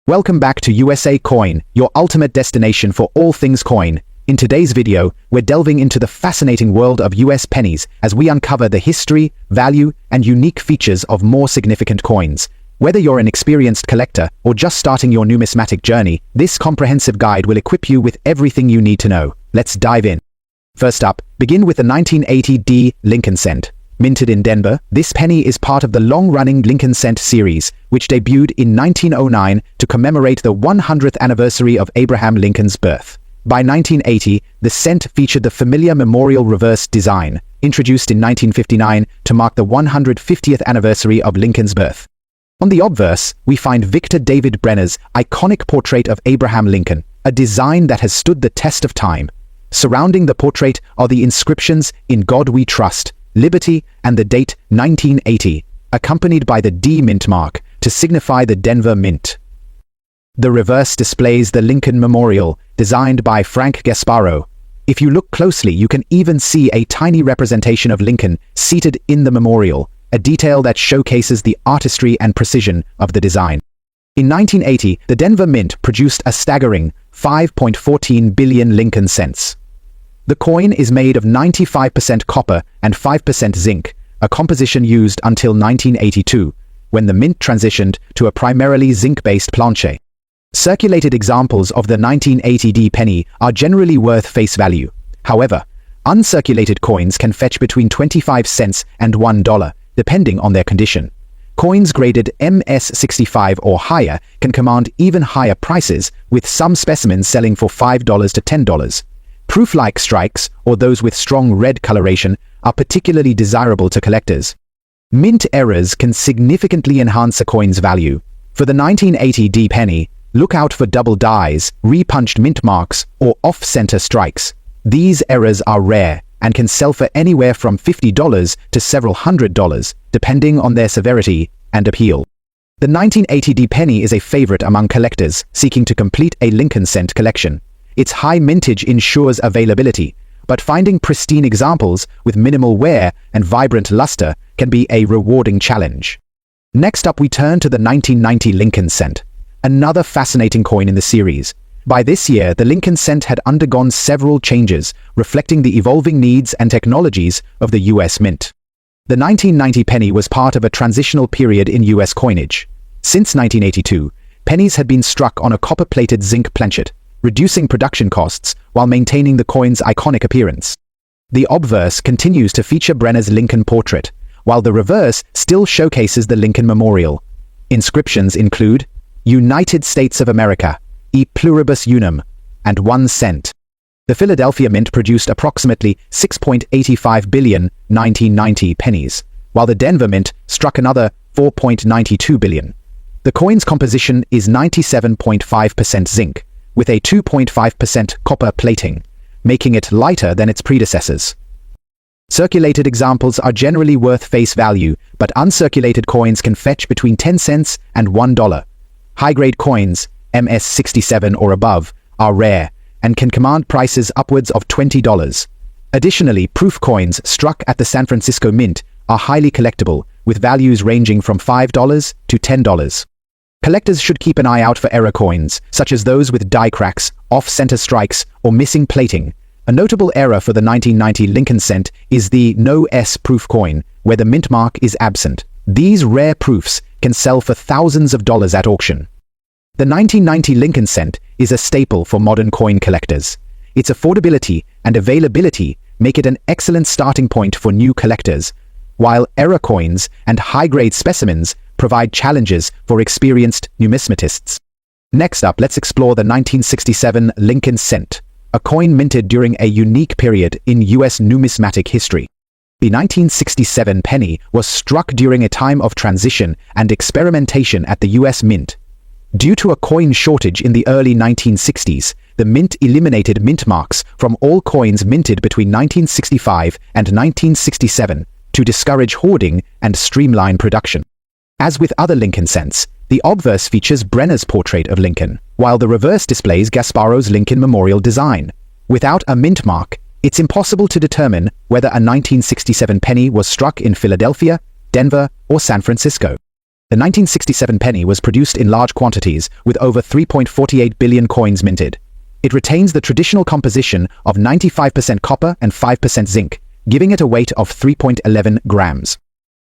Welcome back to USA Coin, your ultimate destination for all things coin. In today's video, we're delving into the fascinating world of US pennies as we uncover the history, value, and unique features of more significant coins. Whether you're an experienced collector or just starting your numismatic journey, this comprehensive guide will equip you with everything you need to know. Let's dive in. First up, begin with the 1980 D Lincoln Cent. Minted in Denver, this penny is part of the long-running Lincoln Cent series, which debuted in 1909 to commemorate the 100th anniversary of Abraham Lincoln's birth. By 1980, the cent featured the familiar memorial reverse design, introduced in 1959 to mark the 150th anniversary of Lincoln's birth. On the obverse, we find Victor David Brenner's iconic portrait of Abraham Lincoln, a design that has stood the test of time. Surrounding the portrait are the inscriptions "In God We Trust," "Liberty," and the date 1980, accompanied by the D mint mark to signify the Denver Mint. The reverse displays the Lincoln Memorial, designed by Frank Gasparro. If you look closely, you can even see a tiny representation of Lincoln seated in the memorial, a detail that showcases the artistry and precision of the design. In 1980, the Denver Mint produced a staggering 5.14 billion Lincoln cents. The coin is made of 95% copper and 5% zinc, a composition used until 1982, when the mint transitioned to a primarily zinc-based planche. Circulated examples of the 1980 D penny are generally worth face value. However, uncirculated coins can fetch between 25 cents and $1, depending on their condition. Coins graded MS65 or higher can command even higher prices, with some specimens selling for $5 to $10. Proof-like strikes, or those with strong red coloration, are particularly desirable to collectors. Mint errors can significantly enhance a coin's value. For the 1980 D penny, look out for double dies, repunched mint marks, or off-center strikes. These errors are rare and can sell for anywhere from $50 to several $100, depending on their severity and appeal. The 1980 D penny is a favorite among collectors seeking to complete a Lincoln Cent collection. Its high mintage ensures availability, but finding pristine examples with minimal wear and vibrant luster can be a rewarding challenge. Next up, we turn to the 1990 Lincoln Cent, another fascinating coin in the series. By this year, the Lincoln Cent had undergone several changes, reflecting the evolving needs and technologies of the US Mint. The 1990 penny was part of a transitional period in US coinage. Since 1982, pennies had been struck on a copper-plated zinc planchet, reducing production costs while maintaining the coin's iconic appearance. The obverse continues to feature Brenner's Lincoln portrait, while the reverse still showcases the Lincoln Memorial. Inscriptions include "United States of America, e pluribus unum," and 1 cent. The Philadelphia Mint produced approximately 6.85 billion 1990 pennies, while the Denver Mint struck another 4.92 billion. The coin's composition is 97.5% zinc, with a 2.5% copper plating, making it lighter than its predecessors. Circulated examples are generally worth face value, but uncirculated coins can fetch between 10 cents and $1. High-grade coins, MS67 or above, are rare and can command prices upwards of $20. Additionally, proof coins struck at the San Francisco Mint are highly collectible, with values ranging from $5 to $10. Collectors should keep an eye out for error coins, such as those with die cracks, off-center strikes, or missing plating. A notable error for the 1990 Lincoln Cent is the No S proof coin, where the mint mark is absent. These rare proofs can sell for thousands of dollars at auction. The 1990 Lincoln Cent is a staple for modern coin collectors. Its affordability and availability make it an excellent starting point for new collectors, while error coins and high-grade specimens provide challenges for experienced numismatists. Next up, let's explore the 1967 Lincoln Cent, a coin minted during a unique period in US numismatic history. The 1967 penny was struck during a time of transition and experimentation at the US Mint. Due to a coin shortage in the early 1960s, the Mint eliminated mint marks from all coins minted between 1965 and 1967 to discourage hoarding and streamline production. As with other Lincoln Cents, the obverse features Brenner's portrait of Lincoln, while the reverse displays Gasparro's Lincoln Memorial design. Without a mint mark, it's impossible to determine whether a 1967 penny was struck in Philadelphia, Denver, or San Francisco. The 1967 penny was produced in large quantities with over 3.48 billion coins minted. It retains the traditional composition of 95% copper and 5% zinc, giving it a weight of 3.11 grams.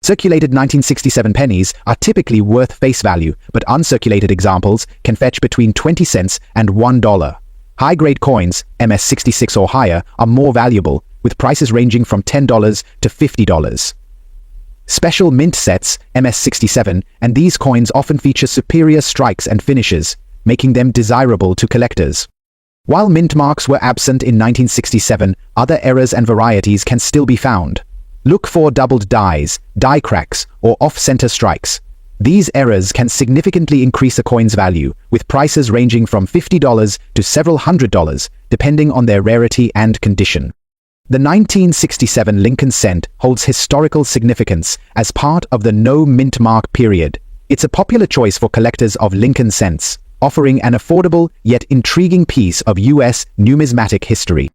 Circulated 1967 pennies are typically worth face value, but uncirculated examples can fetch between 20 cents and $1. High-grade coins, MS-66 or higher, are more valuable, with prices ranging from $10 to $50. Special mint sets, MS-67, and these coins often feature superior strikes and finishes, making them desirable to collectors. While mint marks were absent in 1967, other errors and varieties can still be found. Look for doubled dies, die cracks, or off-center strikes. These errors can significantly increase a coin's value, with prices ranging from $50 to several $100, depending on their rarity and condition. The 1967 Lincoln cent holds historical significance as part of the no mint mark period. It's a popular choice for collectors of Lincoln cents, offering an affordable yet intriguing piece of U.S. numismatic history.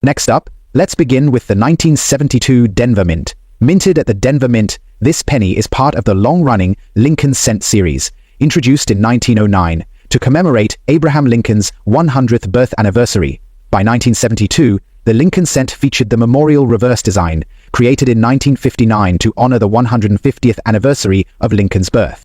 Next up, let's begin with the 1972 Denver Mint. Minted at the Denver Mint, this penny is part of the long-running Lincoln cent series, introduced in 1909 to commemorate Abraham Lincoln's 100th birth anniversary. By 1972, the Lincoln cent featured the memorial reverse design, created in 1959 to honor the 150th anniversary of Lincoln's birth.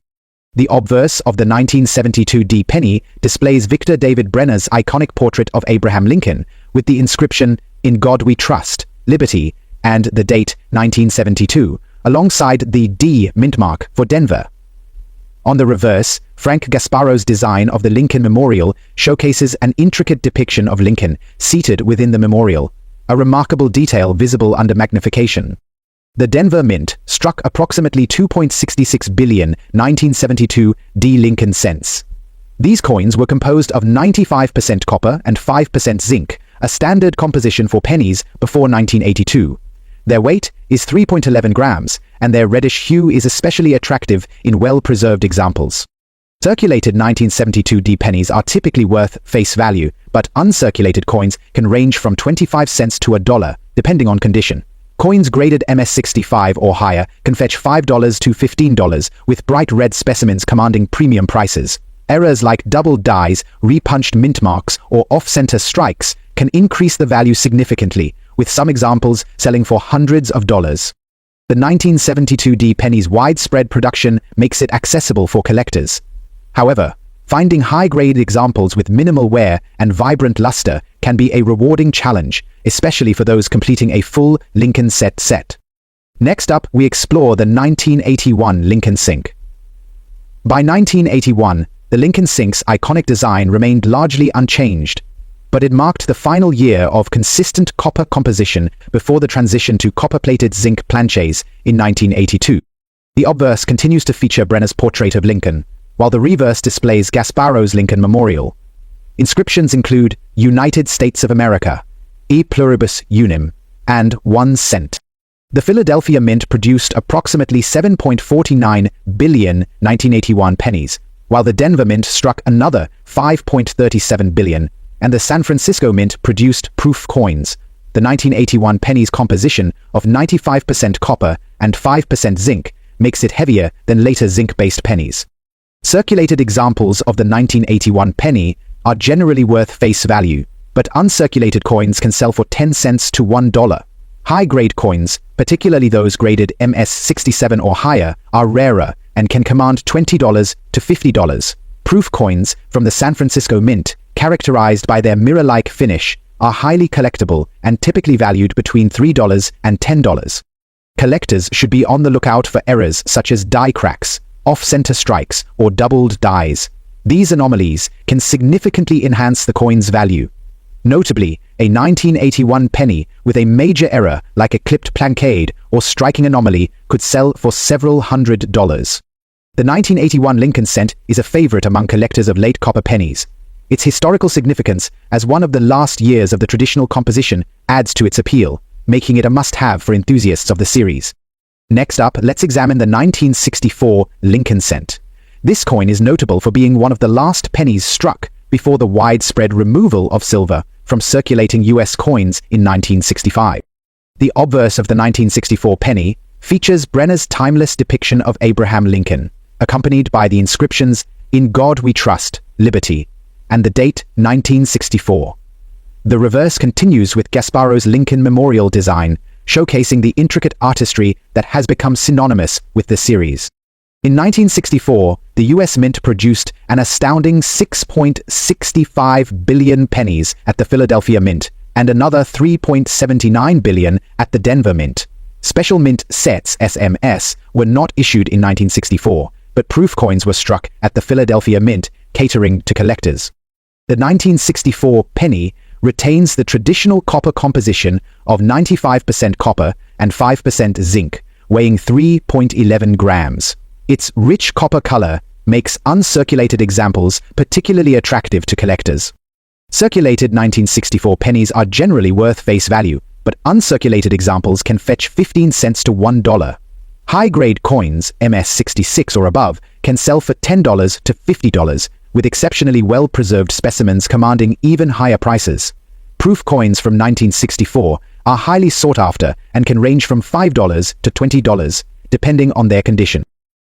The obverse of the 1972 D penny displays Victor David Brenner's iconic portrait of Abraham Lincoln, with the inscription, "In God We Trust, Liberty," and the date 1972, alongside the D mint mark for Denver. On the reverse, Frank Gasparo's design of the Lincoln Memorial showcases an intricate depiction of Lincoln seated within the memorial, a remarkable detail visible under magnification. The Denver Mint struck approximately 2.66 billion 1972 D Lincoln cents. These coins were composed of 95% copper and 5% zinc, a standard composition for pennies before 1982. Their weight is 3.11 grams, and their reddish hue is especially attractive in well-preserved examples. Circulated 1972 D pennies are typically worth face value, but uncirculated coins can range from 25 cents to $1, depending on condition. Coins graded MS-65 or higher can fetch $5 to $15, with bright red specimens commanding premium prices. Errors like double dies, repunched mint marks, or off-center strikes can increase the value significantly, with some examples selling for hundreds of dollars. The 1972 D penny's widespread production makes it accessible for collectors. However, finding high-grade examples with minimal wear and vibrant luster can be a rewarding challenge, especially for those completing a full Lincoln set. Next up, we explore the 1981 Lincoln Sink. By 1981, the Lincoln Sink's iconic design remained largely unchanged, but it marked the final year of consistent copper composition before the transition to copper-plated zinc planchets in 1982. The obverse continues to feature Brenner's portrait of Lincoln, while the reverse displays Gasparo's Lincoln Memorial. Inscriptions include United States of America, E Pluribus Unum, and 1 cent. The Philadelphia Mint produced approximately 7.49 billion 1981 pennies, while the Denver Mint struck another 5.37 billion, and the San Francisco Mint produced proof coins. The 1981 penny's composition of 95% copper and 5% zinc makes it heavier than later zinc-based pennies. Circulated examples of the 1981 penny are generally worth face value, but uncirculated coins can sell for 10 cents to $1. High-grade coins, particularly those graded MS-67 or higher, are rarer and can command $20 to $50. Proof coins from the San Francisco Mint, characterized by their mirror-like finish, are highly collectible and typically valued between $3 and $10. Collectors should be on the lookout for errors such as die cracks, off-center strikes, or doubled dies. These anomalies can significantly enhance the coin's value. Notably, a 1981 penny with a major error like a clipped plancade or striking anomaly could sell for several $100. The 1981 Lincoln cent is a favorite among collectors of late copper pennies. Its historical significance as one of the last years of the traditional composition adds to its appeal, making it a must-have for enthusiasts of the series. Next up, let's examine the 1964 Lincoln cent. This coin is notable for being one of the last pennies struck before the widespread removal of silver from circulating U.S. coins in 1965. The obverse of the 1964 penny features Brenner's timeless depiction of Abraham Lincoln, accompanied by the inscriptions, "In God We Trust, Liberty," and the date 1964. The reverse continues with Gasparo's Lincoln Memorial design, showcasing the intricate artistry that has become synonymous with the series. In 1964, the U.S. Mint produced an astounding 6.65 billion pennies at the Philadelphia Mint and another 3.79 billion at the Denver Mint. Special mint sets, SMS, were not issued in 1964, but proof coins were struck at the Philadelphia Mint, catering to collectors. The 1964 penny retains the traditional copper composition of 95% copper and 5% zinc, weighing 3.11 grams. Its rich copper color makes uncirculated examples particularly attractive to collectors. Circulated 1964 pennies are generally worth face value, but uncirculated examples can fetch 15 cents to $1. High-grade coins, MS-66 or above, can sell for $10 to $50, with exceptionally well-preserved specimens commanding even higher prices. Proof coins from 1964 are highly sought after and can range from $5 to $20, depending on their condition.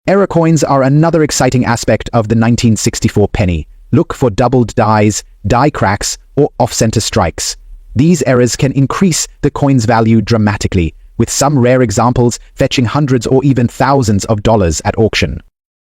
Error coins are another exciting aspect of the 1964 penny. Look for doubled dies, die cracks, or off-center strikes. These errors can increase the coin's value dramatically, with some rare examples fetching hundreds or even thousands of dollars at auction.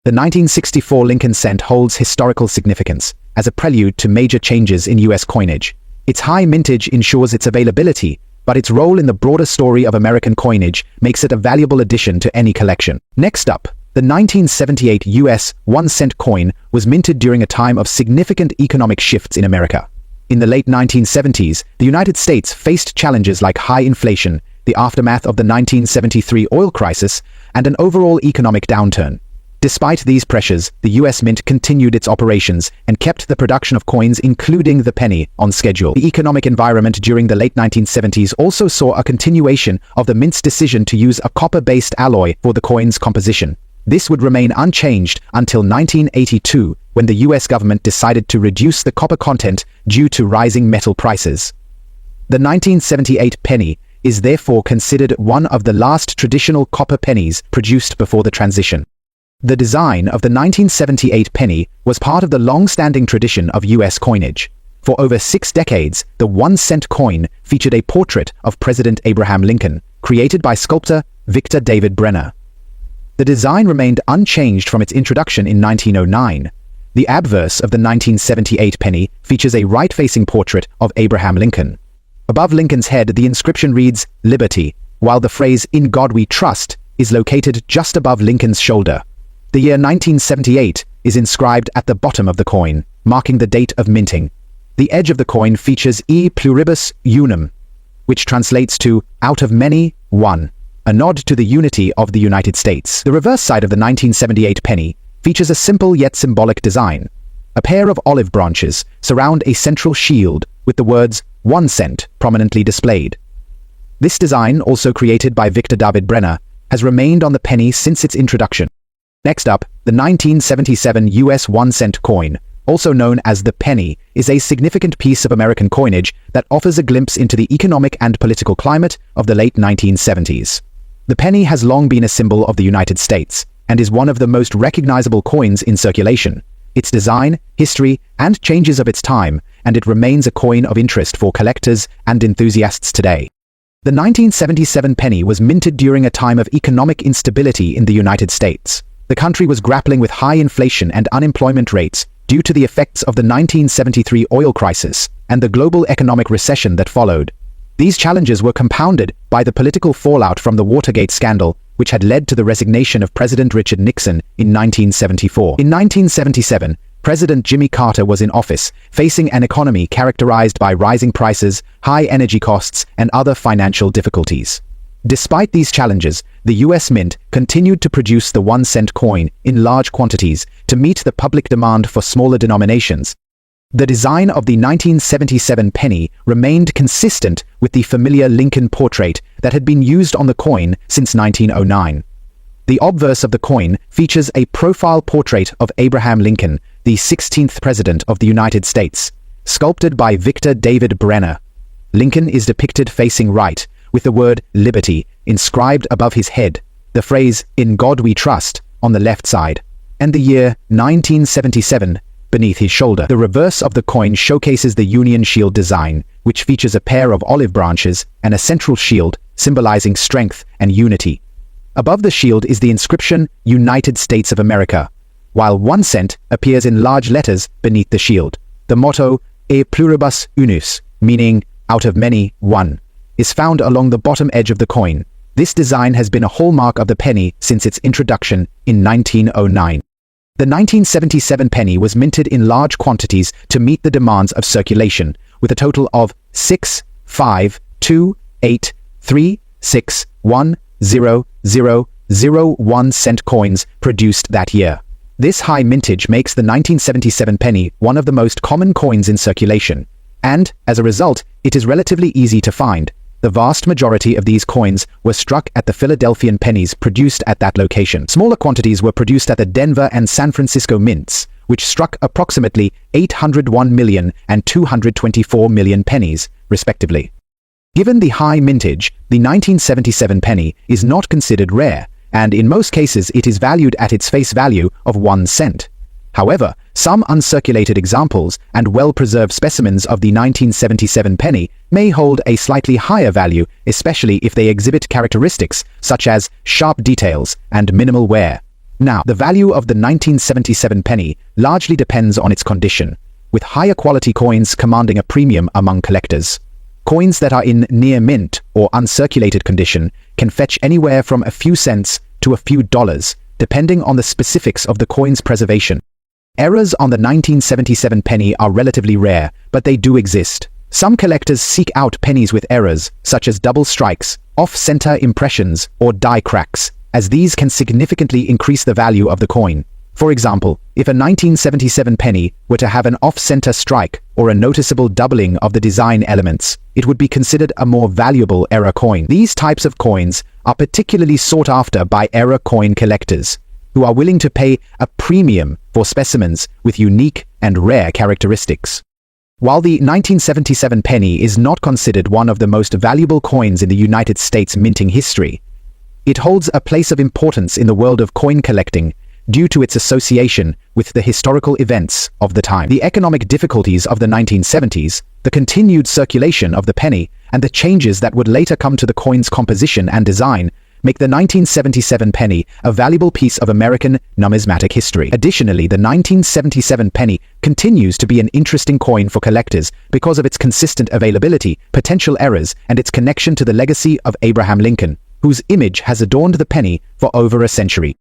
The 1964 Lincoln cent holds historical significance as a prelude to major changes in U.S. coinage. Its high mintage ensures its availability, but its role in the broader story of American coinage makes it a valuable addition to any collection. Next up, the 1978 U.S. 1-cent coin was minted during a time of significant economic shifts in America. In the late 1970s, the United States faced challenges like high inflation, the aftermath of the 1973 oil crisis, and an overall economic downturn. Despite these pressures, the U.S. Mint continued its operations and kept the production of coins, including the penny, on schedule. The economic environment during the late 1970s also saw a continuation of the Mint's decision to use a copper-based alloy for the coin's composition. This would remain unchanged until 1982, when the U.S. government decided to reduce the copper content due to rising metal prices. The 1978 penny is therefore considered one of the last traditional copper pennies produced before the transition. The design of the 1978 penny was part of the long-standing tradition of U.S. coinage. For over 6 decades, the 1-cent coin featured a portrait of President Abraham Lincoln, created by sculptor Victor David Brenner. The design remained unchanged from its introduction in 1909. The obverse of the 1978 penny features a right-facing portrait of Abraham Lincoln. Above Lincoln's head, the inscription reads, "Liberty," while the phrase, "In God We Trust," is located just above Lincoln's shoulder. The year 1978 is inscribed at the bottom of the coin, marking the date of minting. The edge of the coin features E pluribus unum, which translates to "out of many, one," a nod to the unity of the United States. The reverse side of the 1978 penny features a simple yet symbolic design. A pair of olive branches surround a central shield with the words 1 cent prominently displayed. This design, also created by Victor David Brenner, has remained on the penny since its introduction. Next up, the 1977 US 1-cent coin, also known as the penny, is a significant piece of American coinage that offers a glimpse into the economic and political climate of the late 1970s. The penny has long been a symbol of the United States and is one of the most recognizable coins in circulation. Its design, history, and changes of its time, and it remains a coin of interest for collectors and enthusiasts today. The 1977 penny was minted during a time of economic instability in the United States. The country was grappling with high inflation and unemployment rates due to the effects of the 1973 oil crisis and the global economic recession that followed. These challenges were compounded by the political fallout from the Watergate scandal, which had led to the resignation of President Richard Nixon in 1974. In 1977, President Jimmy Carter was in office, facing an economy characterized by rising prices, high energy costs, and other financial difficulties. Despite these challenges, the U.S. Mint continued to produce the 1-cent coin in large quantities to meet the public demand for smaller denominations. The design of the 1977 penny remained consistent with the familiar Lincoln portrait that had been used on the coin since 1909. The obverse of the coin features a profile portrait of Abraham Lincoln, the 16th President of the United States, sculpted by Victor David Brenner. Lincoln is depicted facing right, with the word "Liberty" inscribed above his head, the phrase "In God We Trust" on the left side. and the year 1977 beneath his shoulder. The reverse of the coin showcases the Union Shield design, which features a pair of olive branches and a central shield symbolizing strength and unity. Above the shield is the inscription United States of America, while 1 cent appears in large letters beneath the shield. The motto E pluribus unus, meaning out of many, one, is found along the bottom edge of the coin. This design has been a hallmark of the penny since its introduction in 1909. The 1977 penny was minted in large quantities to meet the demands of circulation, with a total of 6, 5, 2, 8, 3, 6, 1, 0, 0, 0, 1 cent coins produced that year. This high mintage makes the 1977 penny one of the most common coins in circulation, and, as a result, it is relatively easy to find. The vast majority of these coins were struck at the Philadelphian pennies produced at that location. Smaller quantities were produced at the Denver and San Francisco mints, which struck approximately 801 million and 224 million pennies, respectively. Given the high mintage, the 1977 penny is not considered rare, and in most cases it is valued at its face value of 1 cent. However, some uncirculated examples and well-preserved specimens of the 1977 penny may hold a slightly higher value, especially if they exhibit characteristics such as sharp details and minimal wear. Now, the value of the 1977 penny largely depends on its condition, with higher quality coins commanding a premium among collectors. Coins that are in near mint or uncirculated condition can fetch anywhere from a few cents to a few dollars, depending on the specifics of the coin's preservation. Errors on the 1977 penny are relatively rare, but they do exist. Some collectors seek out pennies with errors, such as double strikes, off-center impressions, or die cracks, as these can significantly increase the value of the coin. For example, if a 1977 penny were to have an off-center strike or a noticeable doubling of the design elements, it would be considered a more valuable error coin. These types of coins are particularly sought after by error coin collectors, who are willing to pay a premium for specimens with unique and rare characteristics. While the 1977 penny is not considered one of the most valuable coins in the United States minting history, it holds a place of importance in the world of coin collecting due to its association with the historical events of the time. The economic difficulties of the 1970s, the continued circulation of the penny, and the changes that would later come to the coin's composition and design make the 1977 penny a valuable piece of American numismatic history. Additionally, the 1977 penny continues to be an interesting coin for collectors because of its consistent availability, potential errors, and its connection to the legacy of Abraham Lincoln, whose image has adorned the penny for over a century.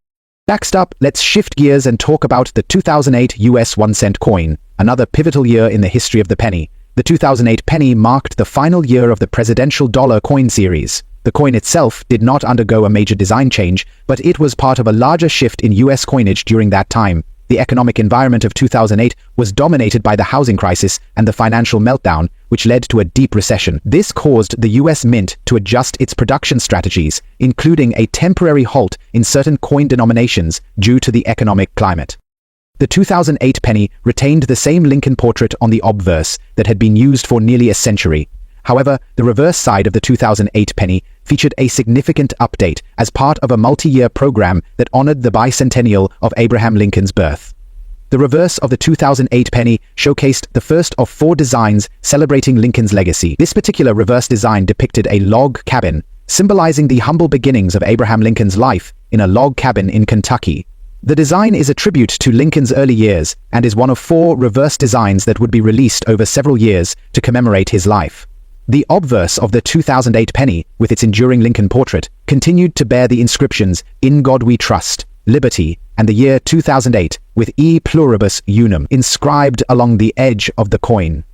Next up, let's shift gears and talk about the 2008 US 1 cent coin, another pivotal year in the history of the penny. The 2008 penny marked the final year of the presidential dollar coin series. The coin itself did not undergo a major design change, but it was part of a larger shift in US coinage during that time. The economic environment of 2008 was dominated by the housing crisis and the financial meltdown, which led to a deep recession. This caused the US Mint to adjust its production strategies, including a temporary halt in certain coin denominations due to the economic climate. The 2008 penny retained the same Lincoln portrait on the obverse that had been used for nearly a century. However, the reverse side of the 2008 penny featured a significant update as part of a multi-year program that honored the bicentennial of Abraham Lincoln's birth. The reverse of the 2008 penny showcased the first of 4 designs celebrating Lincoln's legacy. This particular reverse design depicted a log cabin, symbolizing the humble beginnings of Abraham Lincoln's life in a log cabin in Kentucky. The design is a tribute to Lincoln's early years and is one of 4 reverse designs that would be released over several years to commemorate his life. The obverse of the 2008 penny, with its enduring Lincoln portrait, continued to bear the inscriptions "In God We Trust," "Liberty," and the year 2008, with "E Pluribus Unum" inscribed along the edge of the coin.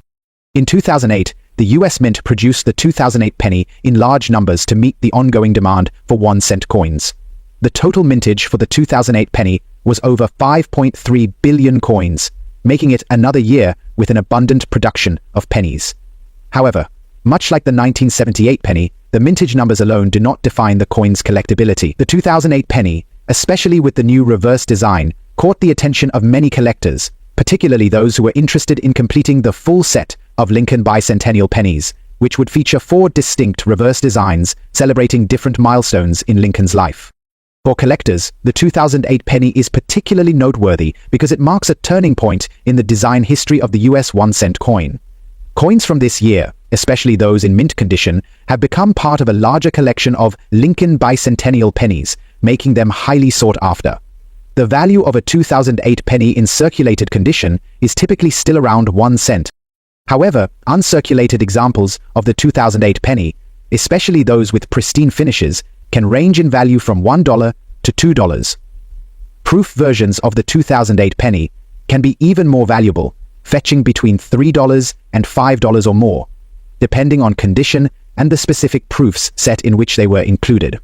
In 2008, the US Mint produced the 2008 penny in large numbers to meet the ongoing demand for 1 cent coins. The total mintage for the 2008 penny was over 5.3 billion coins, making it another year with an abundant production of pennies. However, much like the 1978 penny, the mintage numbers alone do not define the coin's collectability. The 2008 penny, especially with the new reverse design, caught the attention of many collectors, particularly those who were interested in completing the full set of Lincoln bicentennial pennies, which would feature 4 distinct reverse designs celebrating different milestones in Lincoln's life. For collectors, the 2008 penny is particularly noteworthy because it marks a turning point in the design history of the US 1-cent coin. Coins from this year, especially those in mint condition, have become part of a larger collection of Lincoln bicentennial pennies, making them highly sought after. The value of a 2008 penny in circulated condition is typically still around 1 cent. However, uncirculated examples of the 2008 penny, especially those with pristine finishes, can range in value from $1 to $2. Proof versions of the 2008 penny can be even more valuable, fetching between $3 and $5 or more, depending on condition and the specific proofs set in which they were included.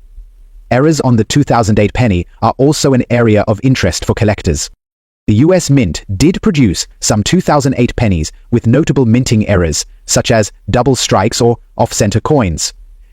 Errors on the 2008 penny are also an area of interest for collectors. The US Mint did produce some 2008 pennies with notable minting errors, such as double strikes or off-center coins.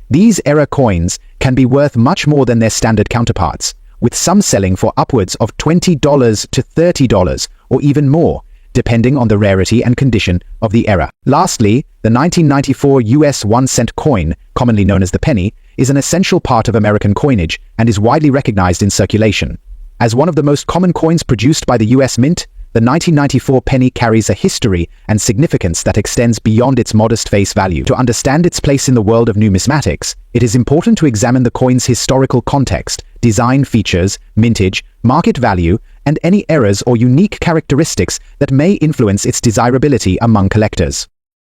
These error coins can be worth much more than their standard counterparts, with some selling for upwards of $20 to $30 or even more, depending on the rarity and condition of the error. Lastly, the 1994 US 1-cent coin, commonly known as the penny, is an essential part of American coinage and is widely recognized in circulation. As one of the most common coins produced by the US Mint, the 1994 penny carries a history and significance that extends beyond its modest face value. To understand its place in the world of numismatics, it is important to examine the coin's historical context, design features, mintage, market value, and any errors or unique characteristics that may influence its desirability among collectors.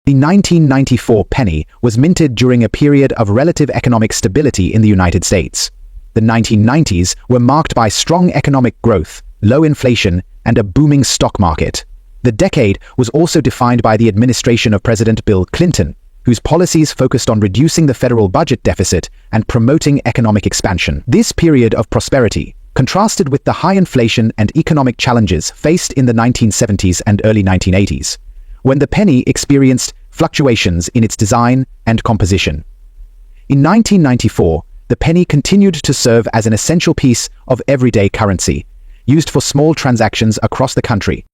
The 1994 penny was minted during a period of relative economic stability in the United States. The 1990s were marked by strong economic growth, low inflation, and a booming stock market. The decade was also defined by the administration of President Bill Clinton, whose policies focused on reducing the federal budget deficit and promoting economic expansion. This period of prosperity contrasted with the high inflation and economic challenges faced in the 1970s and early 1980s, when the penny experienced fluctuations in its design and composition. In 1994, the penny continued to serve as an essential piece of everyday currency, used for small transactions across the country.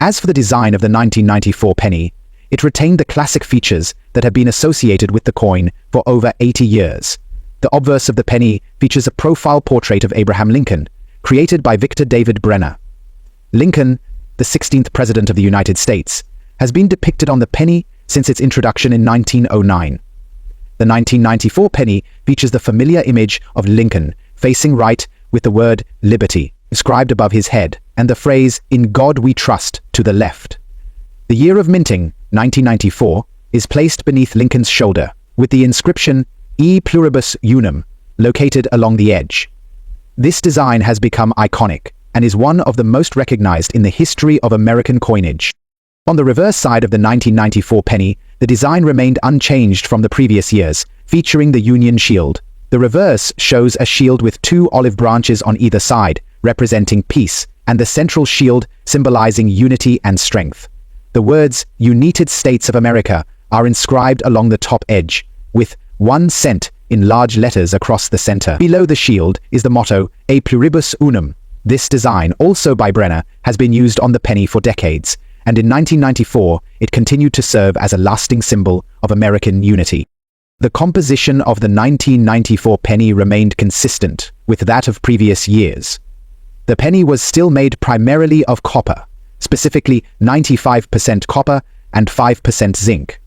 As for the design of the 1994 penny, it retained the classic features that have been associated with the coin for over 80 years. The obverse of the penny features a profile portrait of Abraham Lincoln, created by Victor David Brenner. Lincoln, the 16th President of the United States, has been depicted on the penny since its introduction in 1909. The 1994 penny features the familiar image of Lincoln facing right with the word liberty inscribed above his head and the phrase "In God we trust" to the left. The year of minting, 1994, is placed beneath Lincoln's shoulder with the inscription E Pluribus Unum located along the edge. This design has become iconic and is one of the most recognized in the history of American coinage. On the reverse side of the 1994 penny, the design remained unchanged from the previous years, featuring the Union Shield. The reverse shows a shield with two olive branches on either side, representing peace, and the central shield symbolizing unity and strength. The words United States of America are inscribed along the top edge, with 1 cent in large letters across the center. Below the shield is the motto E Pluribus Unum. This design, also by Brenner, has been used on the penny for decades, and in 1994 it continued to serve as a lasting symbol of American unity. The composition of the 1994 penny remained consistent with that of previous years. The penny was still made primarily of copper, specifically 95% copper and 5% zinc.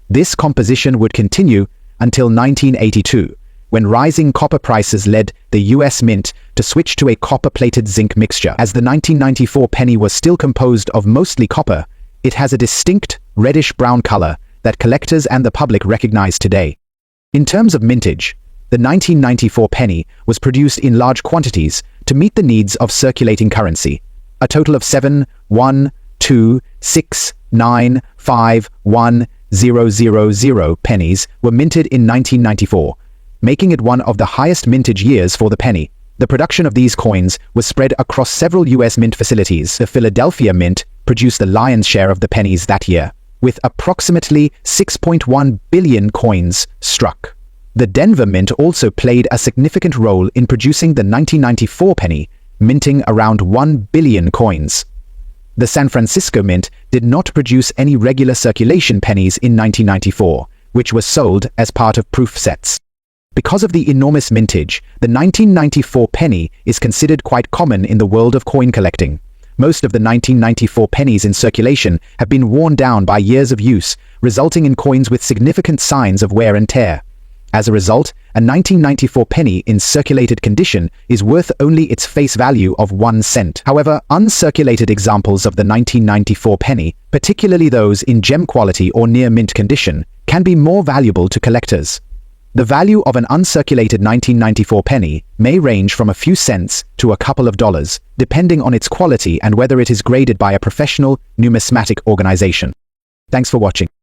This composition would continue until 1982, when rising copper prices led the US Mint to switch to a copper-plated zinc mixture. As the 1994 penny was still composed of mostly copper, it has a distinct reddish-brown color that collectors and the public recognize today. In terms of mintage, the 1994 penny was produced in large quantities to meet the needs of circulating currency. A total of 7, 1, 2, 6, 9, 5, 1, 0, 0, 0 pennies were minted in 1994, making it one of the highest mintage years for the penny. The production of these coins was spread across several US Mint facilities. The Philadelphia Mint produced the lion's share of the pennies that year, with approximately 6.1 billion coins struck. The Denver Mint also played a significant role in producing the 1994 penny, minting around 1 billion coins. The San Francisco Mint did not produce any regular circulation pennies in 1994, which were sold as part of proof sets. Because of the enormous mintage, the 1994 penny is considered quite common in the world of coin collecting. Most of the 1994 pennies in circulation have been worn down by years of use, resulting in coins with significant signs of wear and tear. As a result, a 1994 penny in circulated condition is worth only its face value of 1 cent. However, uncirculated examples of the 1994 penny, particularly those in gem quality or near mint condition, can be more valuable to collectors. The value of an uncirculated 1994 penny may range from a few cents to a couple of dollars, depending on its quality and whether it is graded by a professional numismatic organization. Thanks for watching.